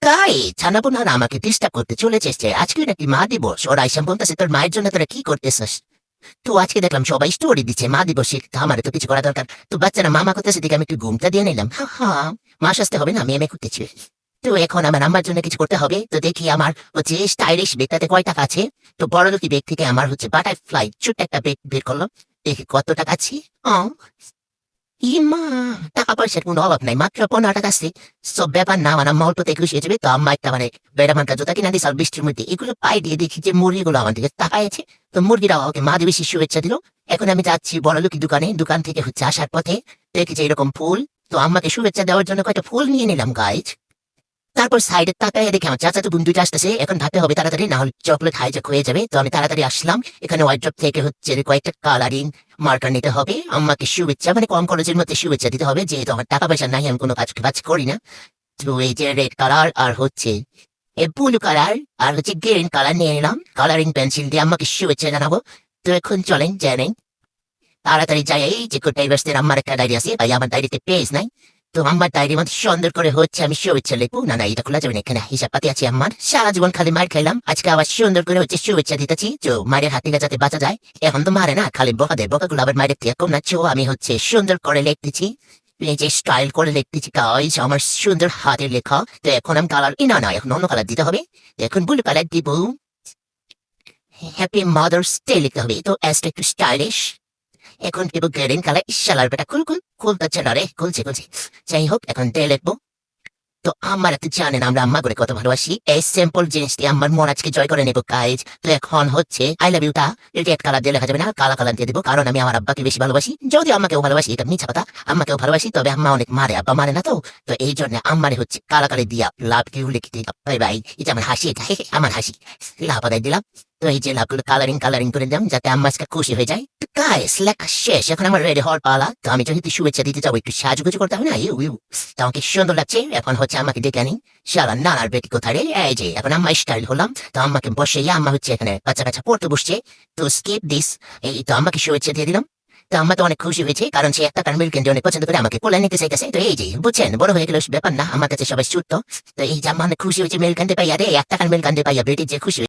গাই ছানাবো না আমাকে ডিস্টার্ব করতে চলে এসেছে। আজকে নাকি মা দিবস, ওরা এসে বলতেছে তোর মায়ের জন্য তোরা কি করতেছিস। তো আজকে দেখলাম সবাই স্টোরি দিচ্ছে মা দিবসে, আমার তো কিছু করা দরকার। তো বাচ্চারা মামা করতেছে দিকে আমি একটু ঘুমটা দিয়ে নিলাম। হ্যাঁ, মা সাজতে হবে না, আমি এমএ করতেছি। তো এখন আমার আম্মার জন্য কিছু করতে হবে। তো দেখি আমার হচ্ছে স্টাইলিশ বেগটাতে কয় টাকা আছে। তো বড় লোকি বেগ থেকে আমার হচ্ছে বাটারফ্লাই ছোট্ট একটা বেগ বের করলাম। দেখি কত টাকা আছে। ইমা, টাকা পয়সার কোনো অভাব নাই, মাত্র 15 টাকা আছে। সব ব্যাপার না, আমার আম্মা অল্পতে খুশি হয়ে যাবে। তো আম্মা একটা মানে বেড়ামানটা জুতা কিনা দিস আর বৃষ্টির মধ্যে এগুলো পাই দিয়ে দেখি যে মুরগিগুলো আমার দিকে তাকাইছে। তো মুরগিরাও ওকে মা দিবসে শুভেচ্ছা দিল। এখন আমি যাচ্ছি বড় লোকি দোকানে, দোকান থেকে হচ্ছে আসার পথে দেখি যে এরকম ফুল। তো আম্মাকে শুভেচ্ছা দেওয়ার জন্য কয়েকটা ফুল নিয়ে নিলাম গাইজ। তারপর সাইডে তাকায় দেখে আমার চাচা তো বোন দুইটা আসতেছে, এখন ভাবতে হবে তাড়াতাড়ি, না হলে চকলেট হাইজ্যাক হয়ে যাবে। তো আমি তাড়াতাড়ি আসলাম। এখানে ওয়াইড্রপ থেকে হচ্ছে কয়েকটা কালারিং মার্কার নিতে হবে। আম্মাকে শুভেচ্ছা মানে কম খরচের মধ্যে শুভেচ্ছা দিতে হবে, যেহেতু আমার টাকা পয়সা নাই, আমি কোনো কাজ করি না। তো এই যে রেড কালার আর হচ্ছে ব্লু কালার আর হচ্ছে গ্রিন কালার নিয়ে নিলাম। কালারিং পেন্সিল দিয়ে আম্মাকে শুভেচ্ছা জানাবো। তো এখন চলেন জানেন তাড়াতাড়ি যাই। এই যে কোথায় ইউনিভার্সিটির আমার একটা ডায়েরি আছে ভাই, আমার ডায়েরিতে পেজ নাই। তো আমার ডায়েরির মধ্যে সুন্দর করে হচ্ছে আমি শুভেচ্ছা লিখবো। না না, এটা খোলা যাবে না, এখানে হিসাব পাতি আছে আমার। সারা জীবন খালি মার খাইলাম, আজকে আবার সুন্দর করে হচ্ছে শুভেচ্ছা দিতেছি। তো মায়ের হাত থেকে যাতে বাঁচা যায়। এখন তো মারে না, খালি বকা দেয়, বকাগুলো আবার মায়ের থেকে কম না। চো আমি হচ্ছে সুন্দর করে লিখতেছি, এই যে স্টাইল করে লিখতেছি গাইস, আমার সুন্দর হাতের লেখা। তো এখন আমি কালার না না, এখন অন্য কালার দিতে হবে। তো এখন ব্লু কালার দিব। হ্যাপি মাদার্স ডে লিখতে হবে, তো অ্যাজটা একটু স্টাইলিশ। এখন দিব গ্রিন কালার। ইশালার বেটা খুলতে না রে, খুলছে। যাই হোক, এখন ডে লিখবো। তো আমার একটু জানেন আমরা আম্মা করে কত ভালোবাসি, এই সিম্পল জিনিস দিয়ে আমার মন আজকে জয় করে নেবো গাইজ। তো এখন হচ্ছে আই লাভ ইউটা রেড কালার দিয়ে লেখা যাবে না, কালা কালার দিয়ে দেবো, কারণ আমি আমার আব্বাকে বেশি ভালোবাসি। যদি আম্মাকেও ভালোবাসি, এটা মিছা কথা, আম্মাকেও ভালোবাসি, তবে আম্মা অনেক মারে, আব্বা মানে না। তো তো এই জন্য আম্মারে হচ্ছে কালা কালি দিয়া লাভ ইউ লিখে দিই। বাই বাই, এটা আমার হাসি, এটা আমার হাসি। লাভ আদায় দিলাম। তো এই যে লাভগুলো কালারিং করে দিলাম যাতে আম্মা আজকে খুশি হয়ে যায়। গাইস লেখা শেষ, এখন আমার রেডি হওয়ার পালা। তো আমি যেহেতু শুভেচ্ছা দিতে যাবো, একটু সাজুগুজু করতে হবে না। ইউ তো আমাকে সুন্দর লাগছে। এখন হচ্ছে আমাকে ডেকে আনি। শালা নানার বেটি কোথায় রে? এই যে এখন আম্মা স্টাইল হলাম। তো আম্মাকে বসে আম্মা হচ্ছে এখানে বাচ্চা পড়তে বসছে। তো স্কিপ দিস। এই তো আম্মাকে শুভেচ্ছা দিয়ে দিলাম। তো আম্মা তো অনেক খুশি হয়েছে, কারণ সে একটা মিল্ক ক্যান্ডি অনেক পছন্দ করে, আমাকে কোলে নিতে চাইতেছে। তো এই যে বুঝছেন, বড় হয়ে গেল ব্যাপার না, আমার কাছে সবাই ছুটতো। তো এই যে আম্মা অনেক খুশি হয়েছে মিল্ক ক্যান্ডি পাইয়া রে, 1 টাকার মিল্ক ক্যান্ডি পাইয়া বেটি যে খুশি।